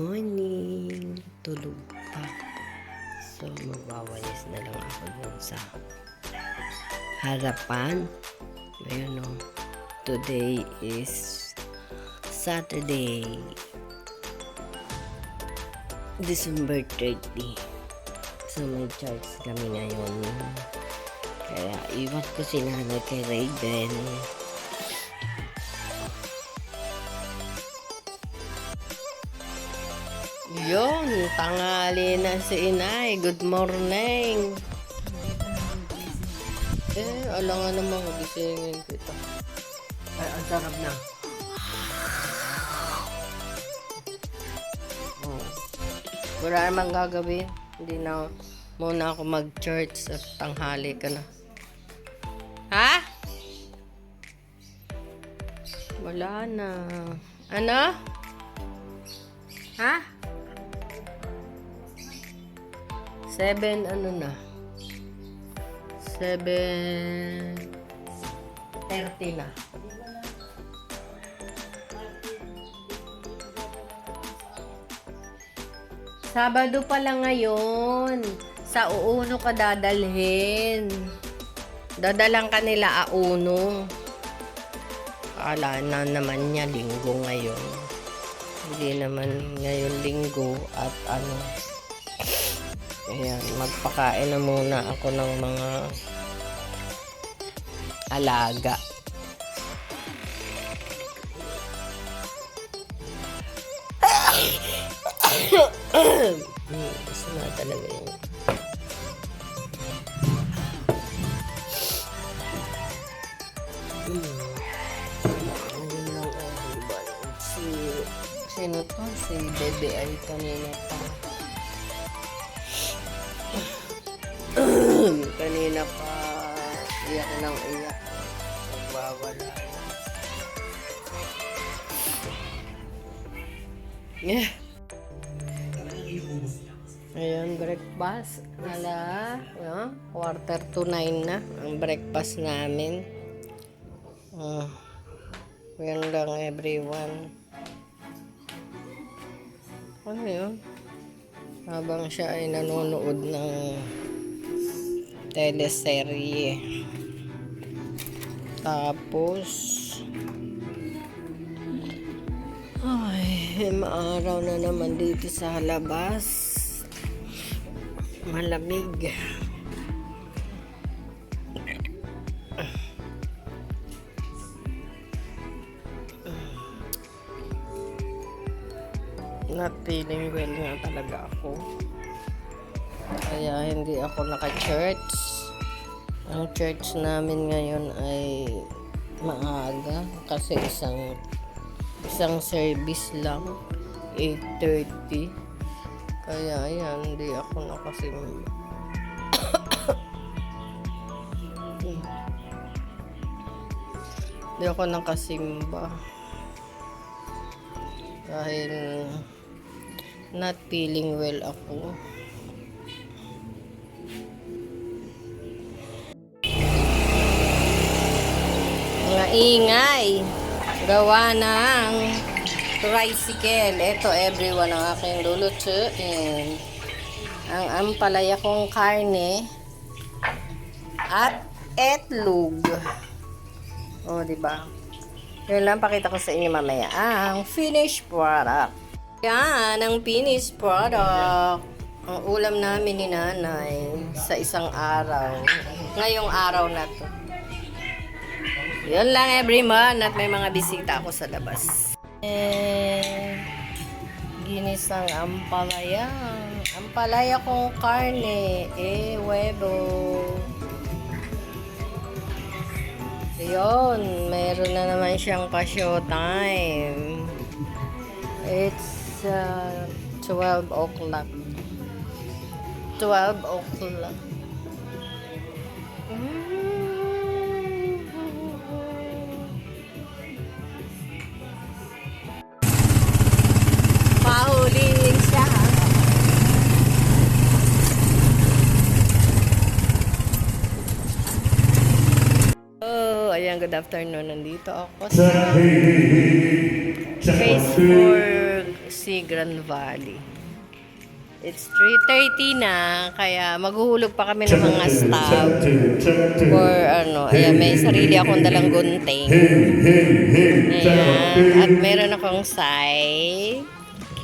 morning! Tulog pa. So, magwawalis na lang ako dun sa harapan. Ayun o. Today is Saturday. December 30. So, mag-charge kami ngayon. Kaya, iwan ko si nanay kay Raven. Yun, tanghali na si inay. Good morning. Alangan naman magisingin kita. Ay, ang sarap na. Wala namang gagawin. Hindi na muna ako mag-church at tanghali ka na. Ha? Wala na. Ano? Ha? 7 ano na? 7:30 na. Sabado pa lang ngayon. Sa uuno ka dadalhin. Dadalang ka nila auno. Akala na naman niya linggo ngayon. Hindi naman ngayon linggo at ano. Ayan, magpakain na muna ako ng mga alaga. Gusto na talaga yun. Ayun lang ako ba? Sino to? Si Bebe ay kanina pa. Kanina pa iyak ng iyak. Nagbawala. Yeah. Ayan, breakfast. Ala, 8:45 na ang breakfast namin. Yan lang everyone. Ano yun? Habang siya ay nanonood ng teleserye. Tapos ay, maaraw na naman dito sa labas. Malamig. Not feeling well nga talaga ako. Kaya hindi ako naka-church. Ang church namin ngayon ay maaga kasi isang service lang, 8:30. Kaya ayan, hindi ako nakasimba. Hindi ako nakasimba dahil not feeling well ako. Mga ingay gawa ng tricycle. Ito everyone ang aking lulutuin. Ang ampalaya kong karne at etlog. O, diba? Yun lang, pakita ko sa inyo mamaya ang finished product. Yan, ang finished product. Ang ulam namin ni nanay sa isang araw. Ngayong araw na to. Yun lang everyone at may mga bisita ako sa labas. Ginisang ampalaya. Ampalaya kong karne. Huevo. Yun, meron na naman siyang pa-show time. It's 12 o'clock. 12 o'clock. Pahuliin siya. Oh, ayan, good afternoon. Nandito ako sa Face for si Grand Valley. It's 3:30 na, kaya maghuhulog pa kami ng mga staff. Or ano, ayan, may sarili akong dalang gunting. Ayan, at meron akong side.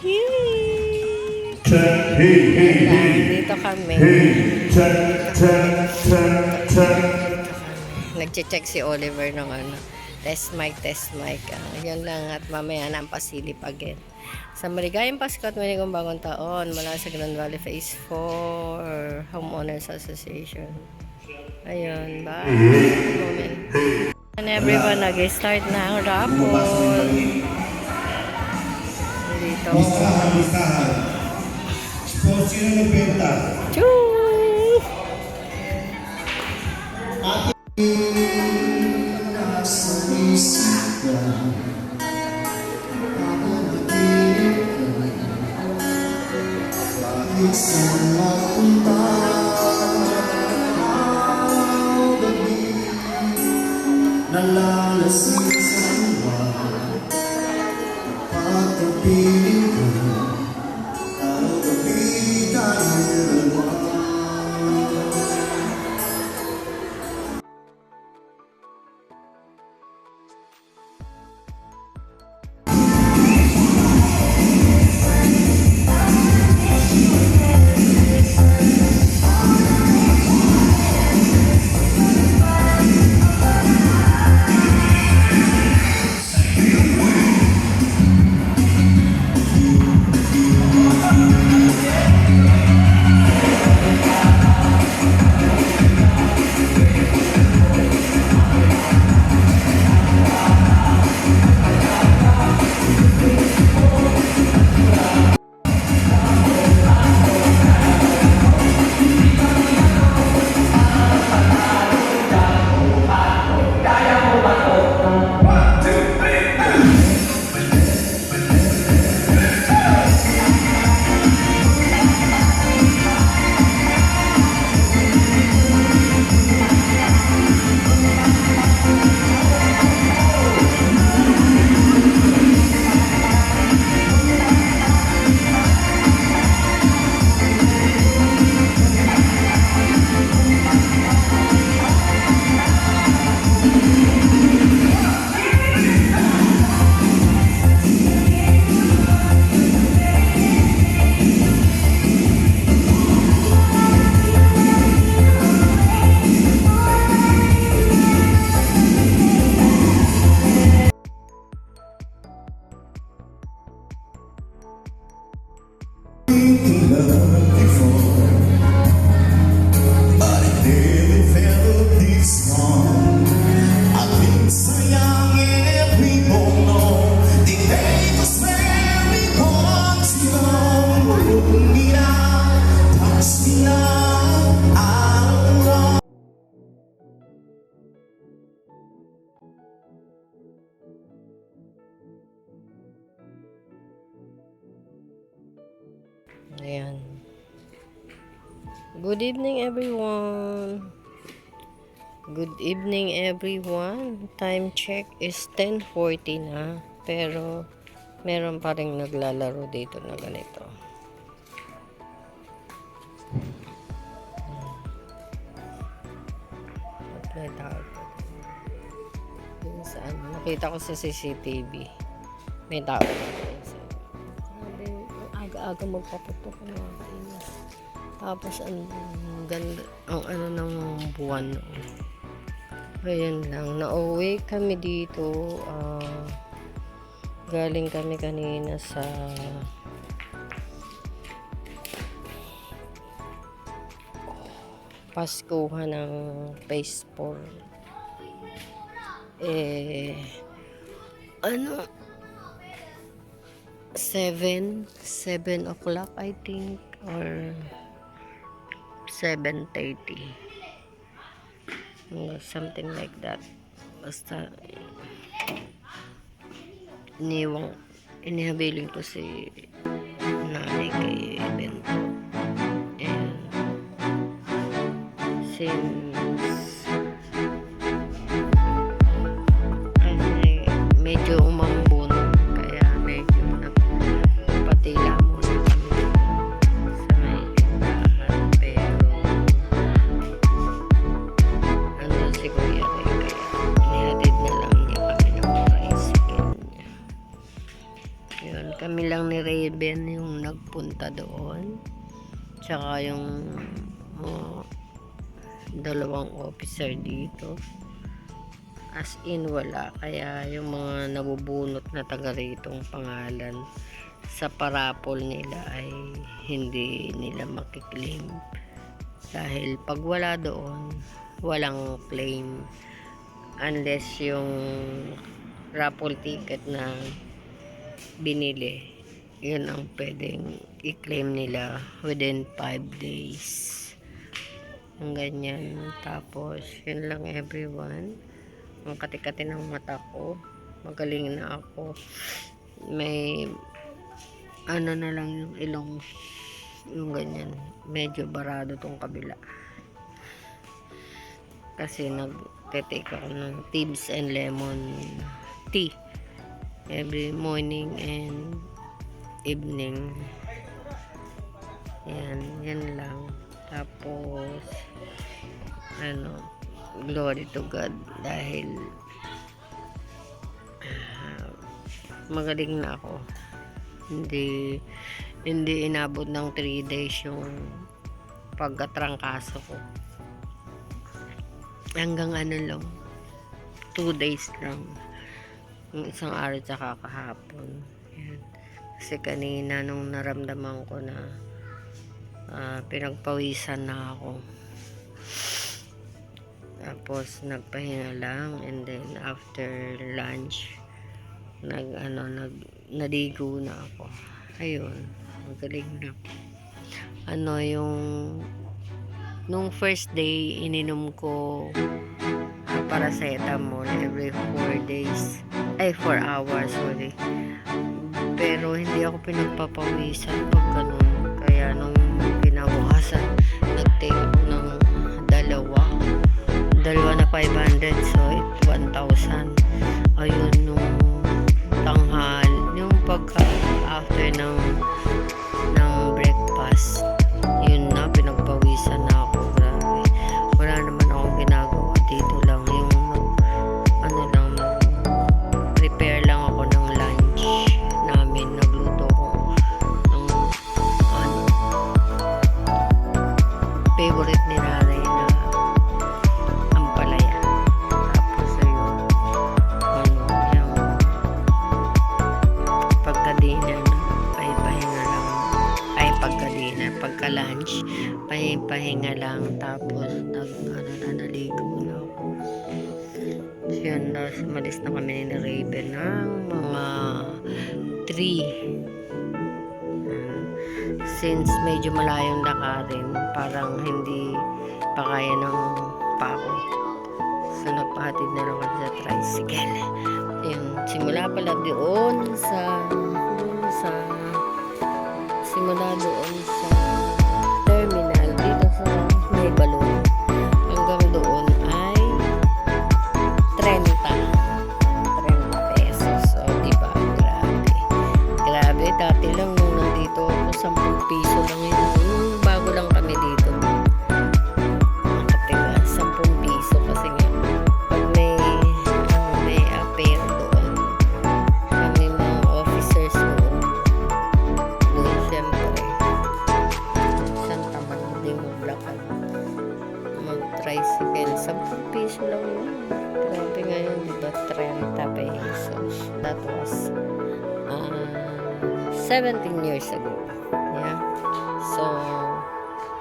Cute! Ayan, dito kami. Nagche-check si Oliver ng ano, test mic. Yan lang, at mamaya na ang pasilip again. Sa maligayang Pasko at maligayang bagong taon mula sa Grand Valley Phase 4 Homeowners Association. Ayun, bye. Moment. And everyone, nag-start na ang raffle. Dito. Listahan. Kung sino nagbenta. Choo! Nalalasing sa luwa, pagkapiling ko, ang gabi dahil dalawa. Ayan. Good evening, everyone. Good evening, everyone. Time check is 10:40 na. Pero, meron pa rin naglalaro dito na ganito. At may tao. Yun saan? Nakita ko sa CCTV. May tao. Sabi, aga-aga magpaputok ng mga kainis. Tapos, ang ganda, ang ano ng buwan noon. Ayan lang, nauwi kami dito, galing kami kanina sa Paskuhan ng Phase 4. Ano, 7 o'clock I think, or 7:30. Something like that. Basta inihabiling ko si nanay kay Bento. And since medyo umambon, kaya medyo dapat yung nagpunta doon. Tsaka yung dalawang officer dito. As in wala. Kaya yung mga nabubunot na taga ritong pangalan sa parapol nila ay hindi nila makiklaim. Dahil pag wala doon, walang claim. Unless yung raffle ticket na binili, yun ang pwedeng i-claim nila within 5 days. Ang ganyan. Tapos, yun lang everyone. Ang kati-kati ng mata ko. Magaling na ako. May ano na lang yung ilong, yung ganyan. Medyo barado tong kabila. Kasi nag-take ako ng Tibbs and lemon tea every morning and evening. Yan lang. Tapos glory to God dahil magaling na ako. Hindi inabot ng 3 days yung pagkatrangkaso ko. Hanggang lang 2 days lang, yung isang araw tsaka kahapon. Yan. Kasi kanina nung naramdaman ko na pinagpawisan na ako, tapos nagpahinga lang, and then after lunch naligo na ako. Ayun, magaling na. Yung nung first day ininom ko paracetamol every 4 hours, sorry. Pero hindi ako pinagpapawisan pag ganun. Kaya nung kinabukasan, nag-take ako ng dalawa na 500, so 1,000. Ayun, nung tanghal, yung pagka after ng breakfast, yun na, pinagpawisan na ako. Grabe, wala naman akong ginagawa dito lang, yung prepare lang ako ng lunch namin. Nagluto ko ng favorite ni nanay na ampalaya. Tapos ayun, yung pagka-dinner ay pahinga lang, pagka-lunch pahinga lang. Tapos naligo na ako. So yun, malis na kami ni Raven ng mga 3. Since medyo malayong lakarin, parang hindi pa kaya ng pako, so nagpahatid na lang kami sa tricycle. Yung simula pala doon sa terminal dito sa may balon hanggang doon ay 30 pesos. So diba, grabe. Dati lang nung nandito ako, 10 piso lang yun. Nung bago lang kami dito, nakatiga 10 piso. Kasi nga pag may affair doon, kami mga officers doon syempre isang tamad mo din maglakad, mag-tricycle. 10 piso lang yun. Grabe ngayon, diba, 30 pesos. That was 17 years ago. Yeah. So,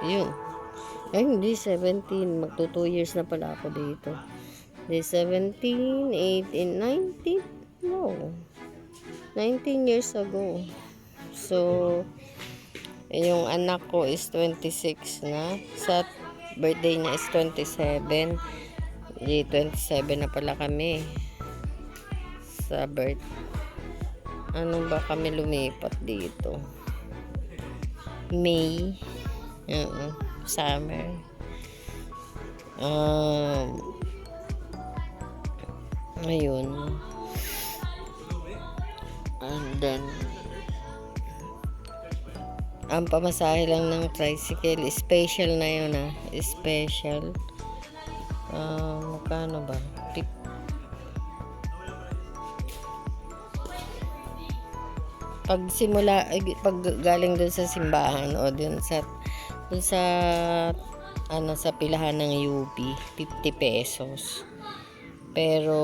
yun. Ay, hindi 17. Magto 2 years na pala ako dito. Hindi 17, 18, 19. No. 19 years ago. So, yung anak ko is 26 na. Sa birthday niya is 27. Di 27 na pala kami sa birth. Ano ba kami lumipat dito? May. Summer. Ayun. And then ang pamasahe lang ng tricycle, special na yun special. Magkano ba? pag galing dun sa simbahan o dun sa ano sa pilahan ng UP, 50 pesos. Pero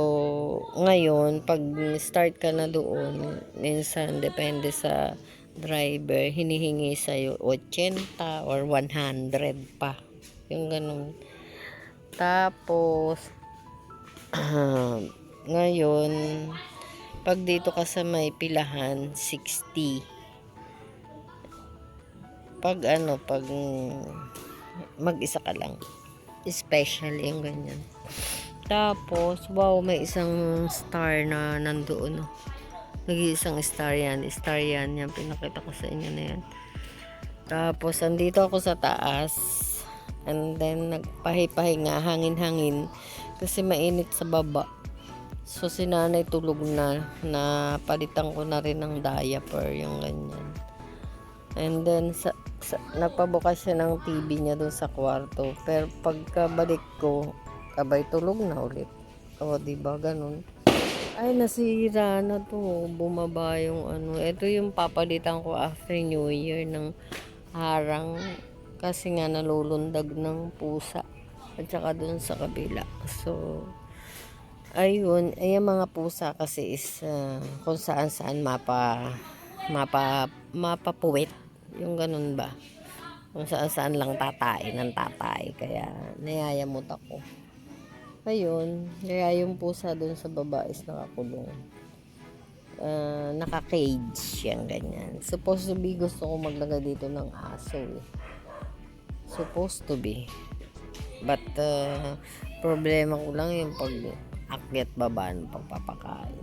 ngayon, pag start ka na doon, minsan depende sa driver, hinihingi sa'yo 80 or 100 pa. Yung ganun. Tapos, ngayon, pag dito ka sa may pilahan, 60. Pag mag-isa ka lang, special yung ganyan. Tapos, wow, may isang star na nandoon. No? Nag-iisang star yan. Star yan. Yan, pinakita ko sa inyo na yan. Tapos, andito ako sa taas. And then, nagpahi-pahinga, hangin-hangin. Kasi mainit sa baba. So, si nanay tulog na. Napalitan ko na rin ng diaper, yung ganyan. And then, nagpabukas siya ng TV niya dun sa kwarto. Pero pagkabalik ko, kabay tulog na ulit. O, diba? Ganun. Ay, nasira na to. Bumaba yung ano. Ito yung papalitan ko after New Year ng harang. Kasi nga nalulundag ng pusa. At saka dun sa kabila. So, ayun. Ay, mga pusa kasi is kung saan mapapuwit. Yung ganun ba? Kung saan lang tatay ng tatay. Kaya, nayayamot ako. Ayun, kaya yung pusa doon sa baba is nakakulong. Naka-cage yan, ganyan. Supposed to be, gusto ko maglagay dito ng aso eh. Supposed to be. But, problema ko lang yung pag-akyat baba ng pagpapakain.